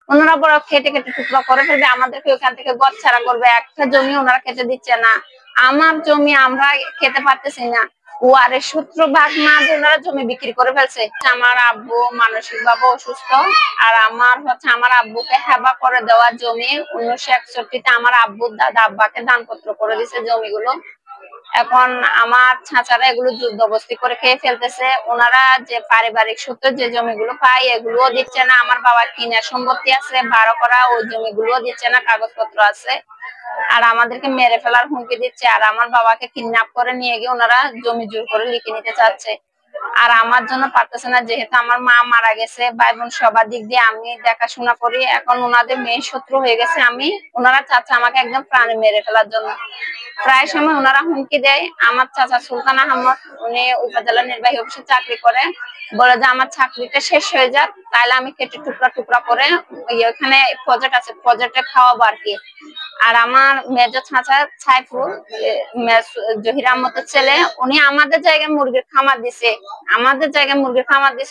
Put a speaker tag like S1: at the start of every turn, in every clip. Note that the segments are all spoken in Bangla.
S1: ওনারা বড় কেটে কেটে টুকরা করে ফেলবে, আমাদেরকে ওখান থেকে গদ ছাড়া করবে। একটা জমি ওনারা কেটে দিচ্ছে না, আমার জমি আমরা খেতে পারতেছি না। ওয়ারের সূত্র ভাগ না দিয়ে ওনারা জমি বিক্রি করে ফেলছে। আমার আব্বু মানসিক ভাবে অসুস্থ, আর আমার আব্বুকে হেবা করে দেওয়া জমি 1961-তে আমার আব্বুর দাদা আব্বাকে দানপত্র করে দিছে জমিগুলো। এখন আমার চাচারা এগুলো যুদ্ধবস্তি করে খেয়ে ফেলতেছে। ওনারা যে পারিবারিক সূত্রে যে জমিগুলো পায় এগুলোও দিচ্ছে না। আমার বাবার কিনা সম্পত্তি আছে ভাড়া করা, ওই জমিগুলোও দিচ্ছে না, কাগজপত্র আছে। আর আমাদেরকে মেরে ফেলার হুমকি দিচ্ছে। আর আমার বাবাকে কিডন্যাপ করে নিয়ে গিয়ে ওনারা জমি জোর করে লিখে নিতে চাচ্ছে। আর আমার জন্য পারতেছে না, যেহেতু আমার মা মারা গেছে, ভাই বোন সবার দিক দিয়ে আমি দেখাশোনা করি। এখন ওনাদের মেয়ে শত্রু হয়ে গেছে ওনারা চাচ্ছে আমাকে একদম প্রাণে মেরে ফেলার জন্য। প্রায় সময় ওনারা হুমকি দেয়। আমার চাচা সুলতান আহমদ, উনি উপজেলা নির্বাহী অফিসে চাকরি করে, বলে যে আমার চাকরিটা শেষ হয়ে যাক, তাহলে আমি কেটে টুকরা টুকরা করে ওখানে প্রজেক্ট আছে, প্রজেক্টে খাওয়াবো আর কি। আর আমার মেজর চাচা সাইফুল, জহির আহমদের ছেলে, উনি আমাদের জায়গায় মুরগির খামার দিছে,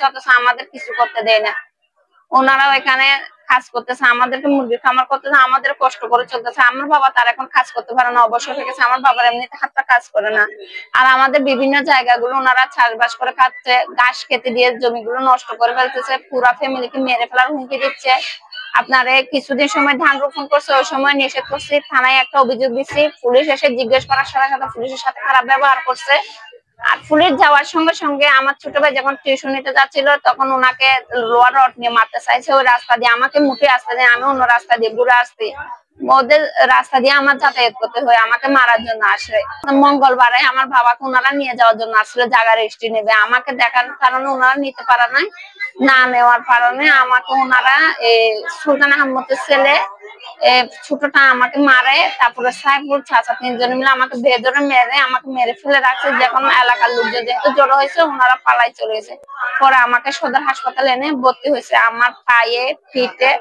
S1: অথচ আমাদের কিছু করতে দেয় না। ওনারা এখানে কাজ করতেছে, আমাদেরকে মুরগির খামার করতেছে, আমাদের কষ্ট করে চলতেছে। আমার বাবা তার এখন কাজ করতে পারে না, অবসর হয়ে গেছে। আমার বাবার এমনিতে হাতটা কাজ করে না। আর আমাদের বিভিন্ন জায়গাগুলো ওনারা চাষবাস করে খাচ্ছে, ঘাস খেতে দিয়ে জমিগুলো নষ্ট করে ফেলতেছে, পুরা ফ্যামিলিকে মেরে ফেলার হুমকি দিচ্ছে। আপনারে কিছুদিন সময় ধান রোপণ করছে, ওই সময় নিষেধ করছি, থানায় একটা অভিযোগ দিচ্ছি। পুলিশ এসে জিজ্ঞেস করার সাথে সাথে পুলিশের সাথে খারাপ ব্যবহার করছে। আর পুলিশ যাওয়ার সঙ্গে সঙ্গে আমার ছোট ভাই যখন টিউশন নিতে যাচ্ছিল, তখন ওনাকে লোহার রড নিয়ে মারতে চাইছে ওই রাস্তা দিয়ে। আমাকে মুখে রাস্তা দিয়ে, আমি অন্য রাস্তা দিয়ে ঘুরে আসছি। ওদের রাস্তা দিয়ে আমার যাতায়াত করতে হয়, আমাকে মারার জন্য আসে। মঙ্গলবারে আমার বাবাকে ওনারা নিয়ে যাওয়ার জন্য আসলে জায়গা রেজিস্ট্রি নেবে, আমাকে দেখার কারণে ওনারা নিতে পারে নাই। না নেওয়ার কারণে আমাকে ওনারা সুলতান আহমদের ছেলে ছোটটা আমাকে মারে, তারপরে সাইফুল চাচা তিনজন মিলে আমাকে বেধরে মেরে ফেলে রাখছে। যখন এলাকার লোকজন যেহেতু জড়ো হয়েছে, ওনারা পালাই চলে গেছে। পরে আমাকে সদর হাসপাতালে এনে ভর্তি হয়েছে। আমার পায়ে পিঠে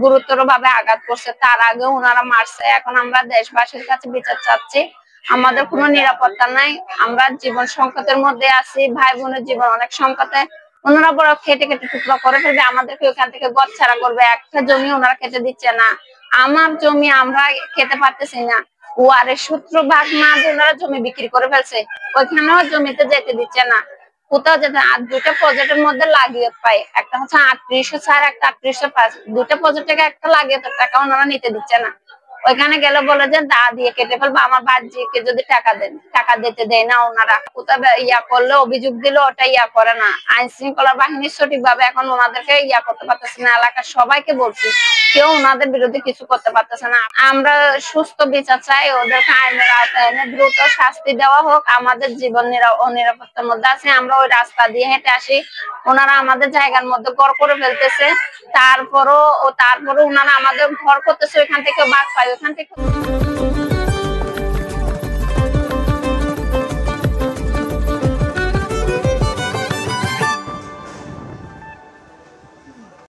S1: গুরুতর ভাবে আঘাত করছে, তার আগে ওনারা মারছে। এখন আমরা দেশবাসীর কাছে বিচার চাচ্ছি, আমাদের কোনো নিরাপত্তা নাই, আমরা জীবন সংকটের মধ্যে আছি, ভাই বোনের জীবন অনেক সংকটে। ওনারা বড় কেটে কেটে টুকরা করে ফেলবে, আমাদেরকে ওখান থেকে গদ ছাড়া করবে। একটা জমি ওনারা কেটে দিচ্ছে না, আমার জমি আমরা খেতে পারতেছি না। ওয়ারের সূত্র ভাগ না দিয়ে ওনারা জমি বিক্রি করে ফেলছে, ওইখানেও জমিতে যেতে দিচ্ছে না, কোথাও যেতে। আর দুইটা প্রজেক্টের মধ্যে লাগিয়ে পাই, একটা হচ্ছে 3804, একটা 3805, দুইটা প্রজেক্ট থেকে একটা লাগিয়ে টাকা ওনারা নিতে দিচ্ছে না। ওইখানে গেলে বলে যে দা দিয়ে কেটে ফেলবো, আমার বাচ্চিকে যদি টাকা দেন, টাকা দিতে দেয় না ওনারা। কোথাও ইয়া করলে অভিযোগ দিলে ওটা ইয়া করে না। আইন শৃঙ্খলা বাহিনী সঠিক ভাবে এখন ওনাদেরকে ইয়া করতে পারতেছে না। এলাকার সবাইকে বলছি, কেউ ওনাদের বিরুদ্ধে কিছু করতে পারতেছে না। আমরা সুস্থ বিচার চাই, ওদেরকে আইনের আওতায় এনে দ্রুত শাস্তি দেওয়া হোক। আমাদের জীবন অনিরাপত্তার মধ্যে আছে, আমরা ওই রাস্তা দিয়ে হেঁটে আসি, ওনারা আমাদের জায়গার মধ্যে ঘর করে ফেলতেছে। তারপরও ওনারা আমাদের ঘর করতেছে, ওইখান থেকে বাদ পাই, ওইখান থেকে